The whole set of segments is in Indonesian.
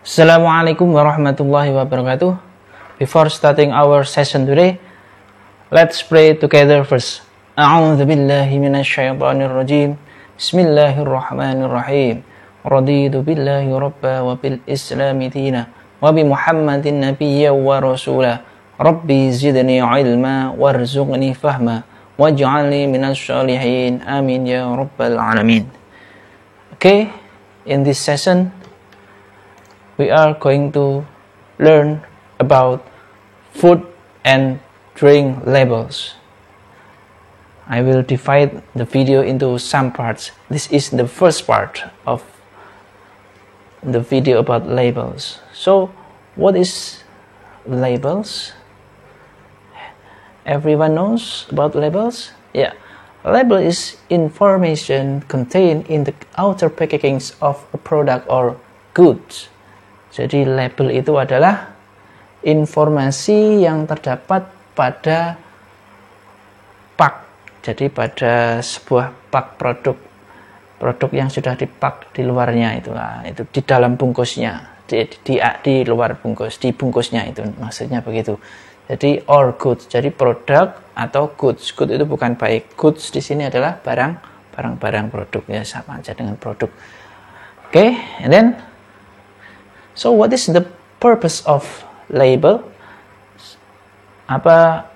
Assalamualaikum warahmatullahi wabarakatuh. Before starting our session today, let's pray together first. A'udzu billahi minasyaitonir rajim. Bismillahirrahmanirrahim. Raditu billahi rabba wa bil islami dina wa bi Muhammadin nabiyya wa rasula. Rabbi zidni ilma warzuqni fahma waj'alni minasy shalihin. Amin ya rabbal alamin. Okay, in this session we are going to learn about food and drink labels. I will divide the video into some parts. This is the first part of the video about labels. So, what is labels? Everyone knows about labels? Yeah. Label is information contained in the outer packagings of a product or goods. Jadi label itu adalah informasi yang terdapat pada pak. Jadi pada sebuah pak produk yang sudah dipak di luarnya itulah, itu di dalam bungkusnya, di luar bungkus, di bungkusnya itu maksudnya begitu. Jadi or goods, jadi produk atau goods. Goods itu bukan baik. Goods di sini adalah barang produk, ya sama aja dengan produk. Okay, and then so what is the purpose of label? Apa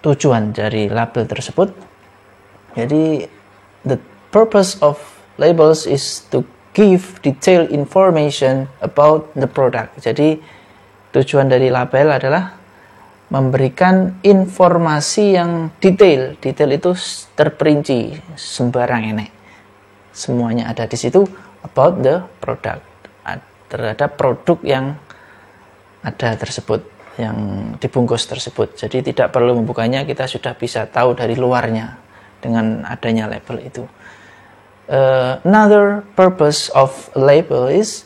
tujuan dari label tersebut? Jadi the purpose of labels is to give detailed information about the product. Jadi tujuan dari label adalah memberikan informasi yang detail. Detail itu terperinci, sembarang enek. Semuanya ada di situ about the product, terhadap produk yang ada tersebut, yang dibungkus tersebut. Jadi tidak perlu membukanya, kita sudah bisa tahu dari luarnya dengan adanya label itu. Another purpose of label is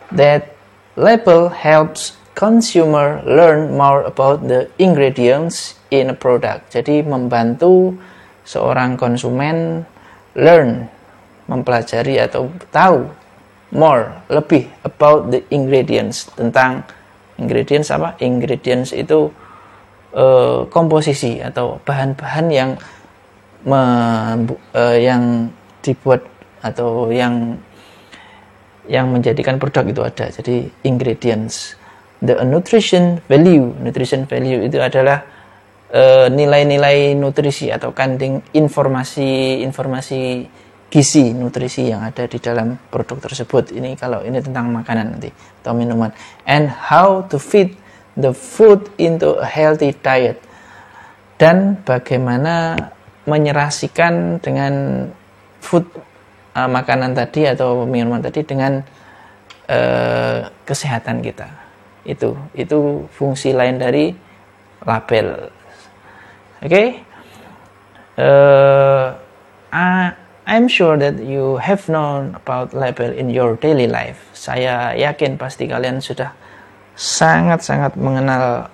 that label helps consumer learn more about the ingredients in a product. Jadi membantu seorang konsumen mempelajari atau tahu lebih about the ingredients, tentang ingredients apa? Ingredients itu komposisi atau bahan-bahan yang dibuat atau yang menjadikan produk itu ada. Jadi ingredients. The nutrition value itu adalah nilai-nilai nutrisi atau kandung informasi gizi nutrisi yang ada di dalam produk tersebut. Ini kalau ini tentang makanan nanti atau minuman. And how to fit the food into a healthy diet. Dan bagaimana menyerasikan dengan food makanan tadi atau minuman tadi dengan kesehatan kita. Itu fungsi lain dari label. Okay? I'm sure that you have known about label in your daily life. Saya yakin pasti kalian sudah sangat-sangat mengenal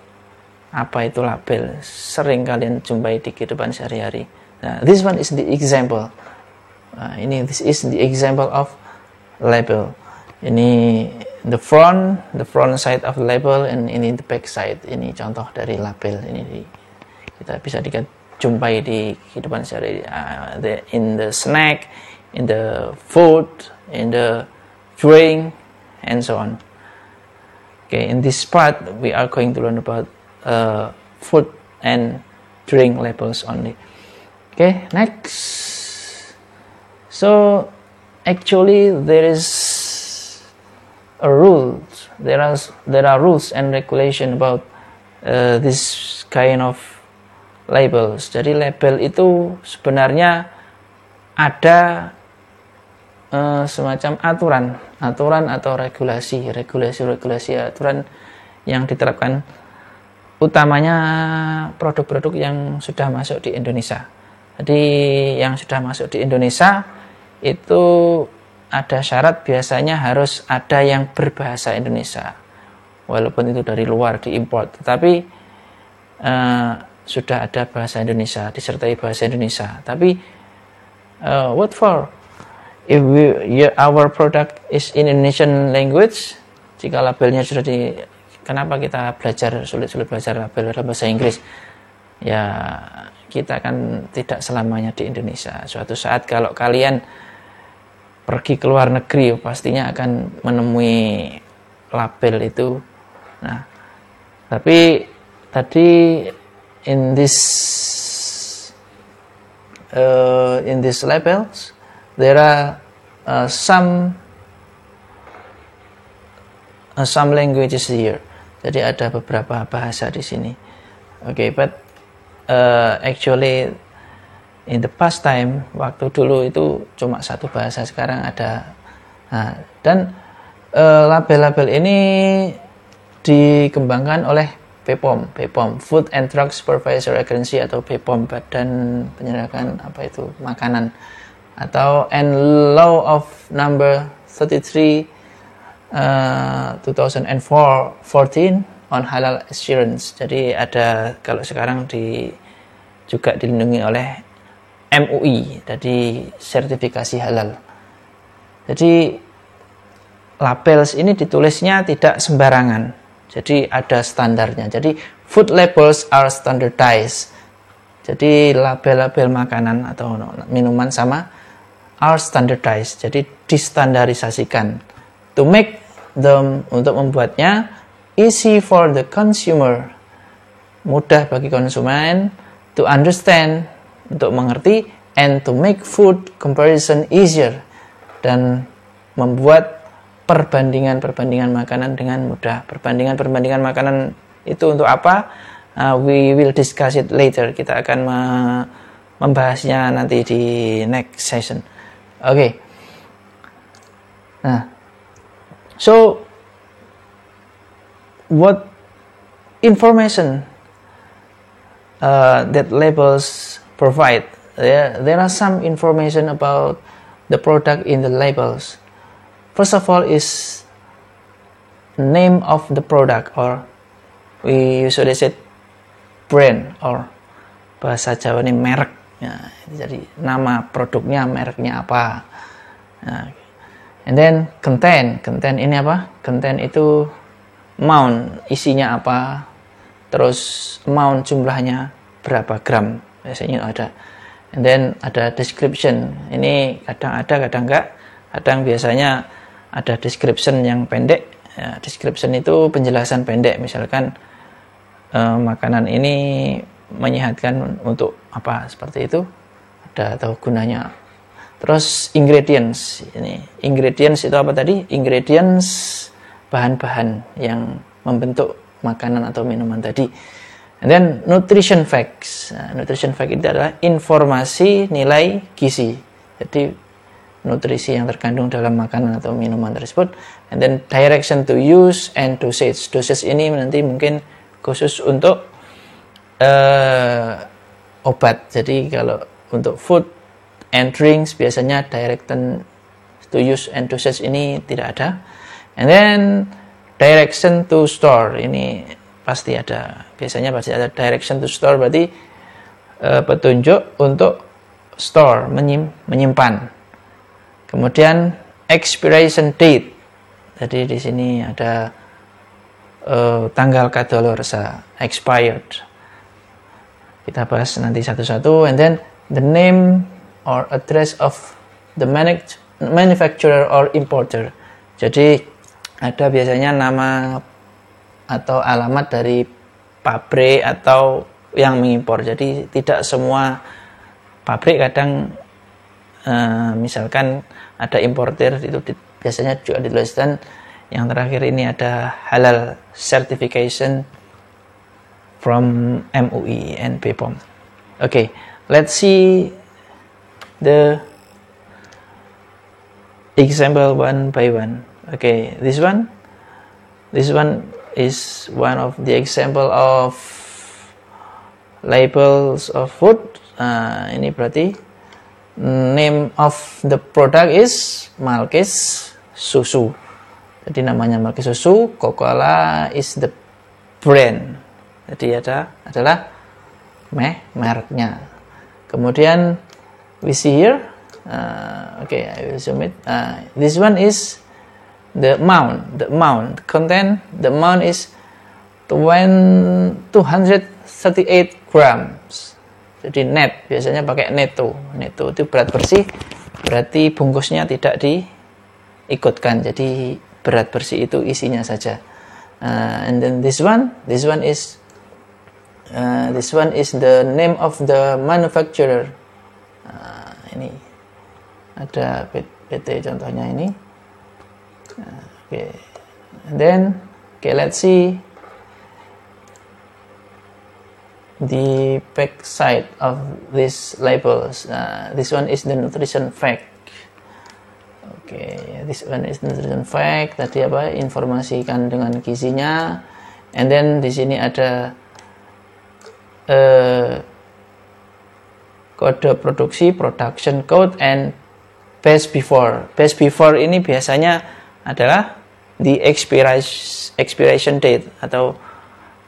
apa itu label. Sering kalian jumpai di kehidupan sehari-hari. Nah, this one is the example. This is the example of label. Ini the front side of the label, and ini the back side. Ini contoh dari label. Ini kita bisa jumpai di kehidupan sehari-hari, in the snack, in the food, in the drink, and so on. Okay, in this part we are going to learn about food and drink labels only. Okay, next. So actually there is a rule. There are rules and regulation about this kind of labels. Jadi label itu sebenarnya ada semacam aturan atau regulasi aturan yang diterapkan utamanya produk-produk yang sudah masuk di Indonesia. Jadi yang sudah masuk di Indonesia itu ada syarat, biasanya harus ada yang berbahasa Indonesia. Walaupun itu dari luar diimport, tetapi sudah ada bahasa Indonesia, disertai bahasa Indonesia. Tapi what for? if our product is in Indonesian language, jika labelnya sudah kenapa kita belajar sulit-sulit belajar label dalam bahasa Inggris? Ya, kita kan tidak selamanya di Indonesia. Suatu saat kalau kalian pergi ke luar negeri, pastinya akan menemui label itu. Nah, tapi tadi in these labels there are some languages here. Jadi ada beberapa bahasa di sini. Okay, but actually in the past time, waktu dulu itu cuma satu bahasa, sekarang ada. Nah, dan label-label ini dikembangkan oleh BPOM, Food and Drug Supervisory Agency, atau BPOM, Badan Penyerahan Makanan, atau and Law of Number 33 2014 on Halal Assurance. Jadi ada, kalau sekarang juga dilindungi oleh MUI, jadi sertifikasi halal. Jadi labels ini ditulisnya tidak sembarangan. Jadi ada standarnya. Jadi food labels are standardized. Jadi label-label makanan atau minuman sama are standardized. Jadi distandarisasikan. To make them, untuk membuatnya easy for the consumer, mudah bagi konsumen, to understand, untuk mengerti, and to make food comparison easier, dan membuat perbandingan makanan dengan mudah. Perbandingan makanan itu untuk apa? We will discuss it later. Kita akan membahasnya nanti di next session. Okay. Nah, so what information that labels provide? There are some information about the product in the labels. First of all is name of the product, or we usually say brand, or bahasa Jawa ini merek. Ya, jadi nama produknya, mereknya apa. Nah, and then content ini apa? Content itu amount, isinya apa, terus amount, jumlahnya berapa gram, biasanya ada. And then ada description, ini kadang ada, kadang enggak. Kadang biasanya ada description yang pendek. Ya, description itu penjelasan pendek, misalkan makanan ini menyehatkan untuk apa, seperti itu, ada atau gunanya. Terus ingredients, ini ingredients itu apa tadi? Ingredients, bahan-bahan yang membentuk makanan atau minuman tadi. And then nutrition facts. Nah, nutrition fact itu adalah informasi nilai gizi. Jadi nutrisi yang terkandung dalam makanan atau minuman tersebut. And then direction to use and dosage. Dosage ini nanti mungkin khusus untuk obat. Jadi kalau untuk food and drinks biasanya direction to use and dosage ini tidak ada. And then direction to store ini pasti ada. Biasanya pasti ada direction to store, berarti petunjuk untuk store, menyimpan. Kemudian expiration date. Jadi di sini ada tanggal kadaluarsa, expired. Kita bahas nanti satu-satu. And then the name or address of the manufacturer or importer. Jadi ada biasanya nama atau alamat dari pabrik atau yang mengimpor. Jadi tidak semua pabrik, kadang misalkan ada importer itu biasanya juga dituliskan. Yang terakhir ini ada halal certification from MUI and BPOM. Okay, let's see the example one by one. Okay, this one is one of the example of labels of food. Ini berarti name of the product is Malkis susu. Jadi namanya Malkis susu. Coca-Cola is the brand. Jadi adalah mereknya. Kemudian we see here Okay, I will zoom it. This one is the amount. The content. The amount is 238 grams. Jadi net, biasanya pakai netto. Netto itu berat bersih, berarti bungkusnya tidak diikutkan. Jadi berat bersih itu isinya saja. And then this one is the name of the manufacturer. Ini ada PT contohnya ini. Okay. And then let's see the back side of these labels. This one is the nutrition fact. Okay, this one is nutrition fact. Tadi apa? Informasi kandungan gizinya. And then di sini ada kode produksi, production code, and best before. Best before ini biasanya adalah the expiration date atau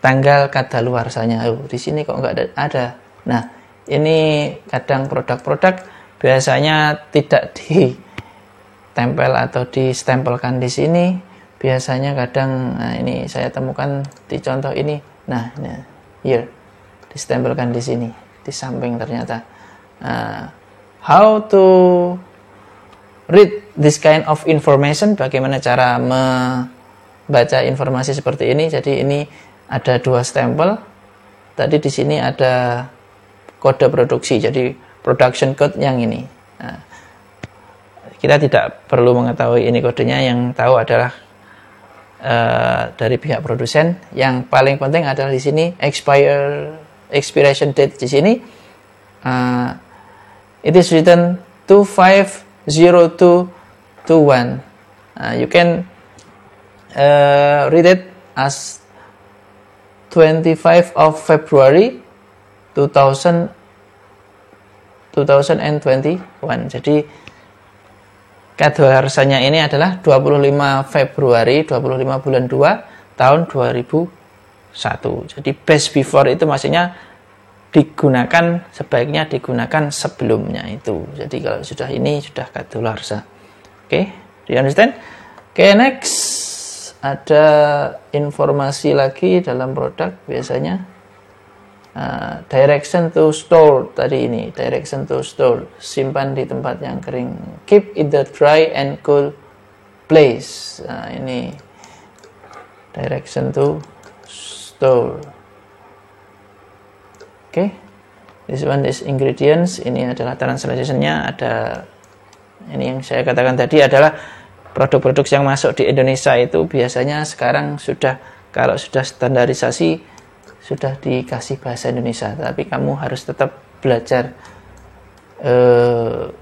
tanggal kadaluarsanya. Di sini kok nggak ada. Nah, ini kadang produk-produk biasanya tidak ditempel atau distempelkan di sini. Biasanya kadang, nah ini saya temukan di contoh ini. Nah, here distempelkan di sini, di samping ternyata. How to read this kind of information? Bagaimana cara membaca informasi seperti ini? Jadi ini ada 2 stempel. Tadi di sini ada kode produksi, jadi production code yang ini. Nah, kita tidak perlu mengetahui ini kodenya, yang tahu adalah dari pihak produsen. Yang paling penting adalah di sini expiration date di sini. It is written 250221. You can read it as 25 of February 2021. Jadi kadaluarsanya ini adalah 25 Februari, 25 bulan 2 tahun 2001. Jadi best before itu maksudnya sebaiknya digunakan sebelumnya itu. Jadi kalau sudah ini sudah kadaluarsa. Oke, do you understand? Oke, next ada informasi lagi dalam produk biasanya. Direction to store tadi ini, direction to store, simpan di tempat yang kering, keep in the dry and cool place. Ini direction to store. Okay, this one is ingredients. Ini adalah translation-nya. Ada ini yang saya katakan tadi adalah produk-produk yang masuk di Indonesia itu biasanya sekarang kalau sudah standarisasi sudah dikasih bahasa Indonesia, tapi kamu harus tetap belajar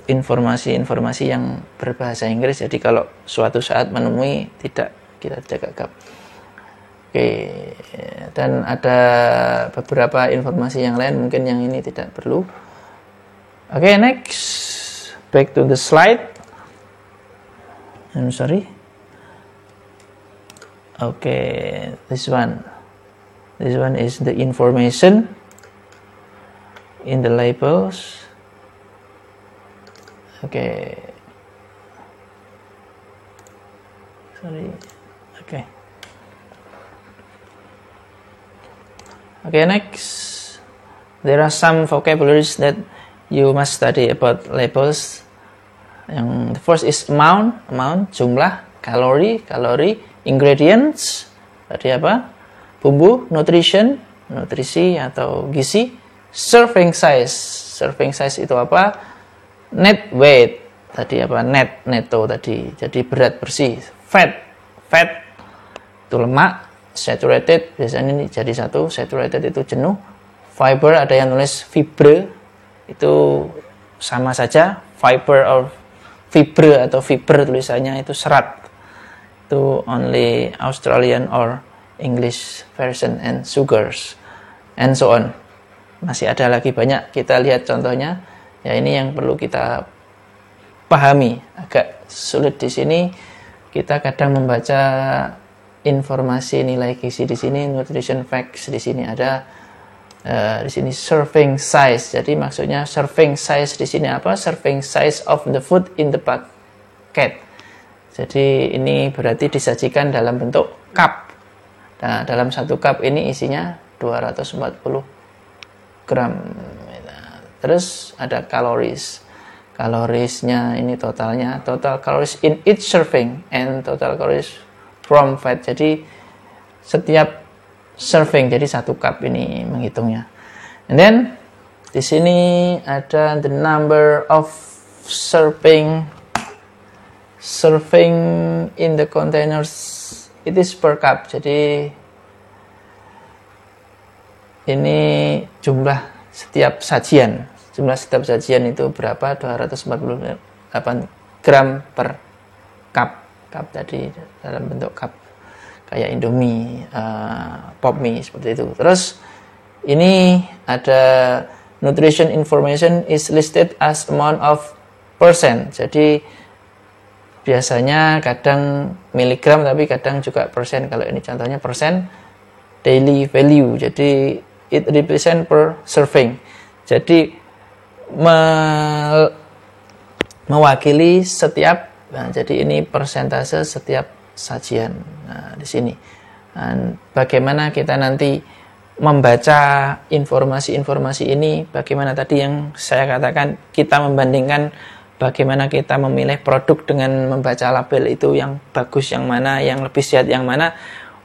informasi-informasi yang berbahasa Inggris. Jadi kalau suatu saat menemui kita tidak gagap. Oke, dan ada beberapa informasi yang lain, mungkin yang ini tidak perlu. Oke, next, back to the slide. I'm sorry. Okay, this one is the information in the labels. Okay. Sorry. Okay. Okay, next. There are some vocabularies that you must study about labels. The first is amount, jumlah, kalori, ingredients, tadi apa? Bumbu, nutrisi atau gizi, serving size itu apa? Net weight, tadi apa? Netto tadi, jadi berat bersih. Fat itu lemak. Saturated, biasanya ini jadi satu. Saturated itu jenuh. Fiber, ada yang nulis fibre, itu sama saja. Fiber or fibre atau fiber tulisannya itu serat. Itu only Australian or English version, and sugars and so on. Masih ada lagi banyak, kita lihat contohnya. Ya, ini yang perlu kita pahami. Agak sulit di sini. Kita kadang membaca informasi nilai gizi di sini, nutrition facts di sini ada. Di sini serving size. Jadi maksudnya serving size di sini apa? Serving size of the food in the bucket. Jadi ini berarti disajikan dalam bentuk cup. Nah, dalam satu cup ini isinya 240 gram. Terus ada calories. Kalorisnya ini totalnya, total calories in each serving and total calories from fat. Jadi setiap serving, jadi satu cup ini menghitungnya. And then di sini ada the number of serving in the containers, it is per cup. Jadi ini jumlah setiap sajian itu berapa? 248 gram per cup tadi, dalam bentuk cup kayak Indomie, Pop Mie seperti itu. Terus ini ada nutrition information is listed as amount of percent. Jadi biasanya kadang miligram tapi kadang juga persen. Kalau ini contohnya persen daily value. Jadi it represent per serving. Jadi mewakili setiap. Nah, jadi ini persentase setiap sajian. Nah, di sini. Dan bagaimana kita nanti membaca informasi-informasi ini, bagaimana tadi yang saya katakan, kita membandingkan bagaimana kita memilih produk dengan membaca label itu yang bagus yang mana, yang lebih sehat yang mana.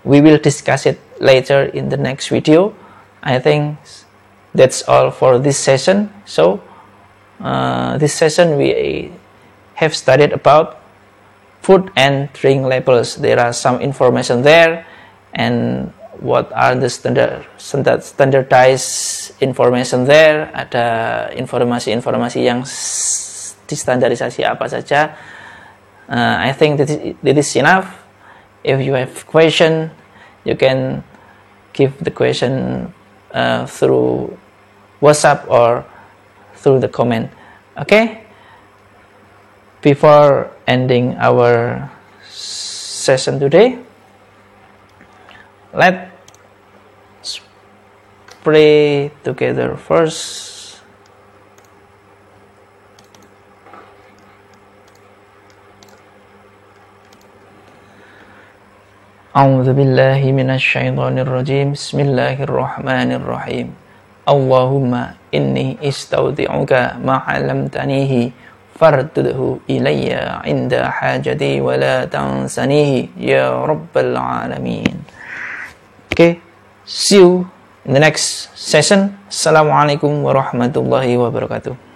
We will discuss it later in the next video. I think that's all for this session. So, this session we have studied about food and drink labels. There are some information there, and what are the standardized information there. Ada informasi-informasi yang distandarisasi apa saja. I think that is enough. If you have question, you can give the question through WhatsApp or through the comment. Okay? Before ending our session today, let's pray together first. A'udzu billahi minasy syaithanir rajim. Bismillahirrahmanirrahim. Allahumma inni istaudi'uka ma 'allamtanihi fardudhu ilayya inda hajati wa la tansanihi ya rabbal alamin. Okay, see you in the next session. Assalamualaikum warahmatullahi wabarakatuh.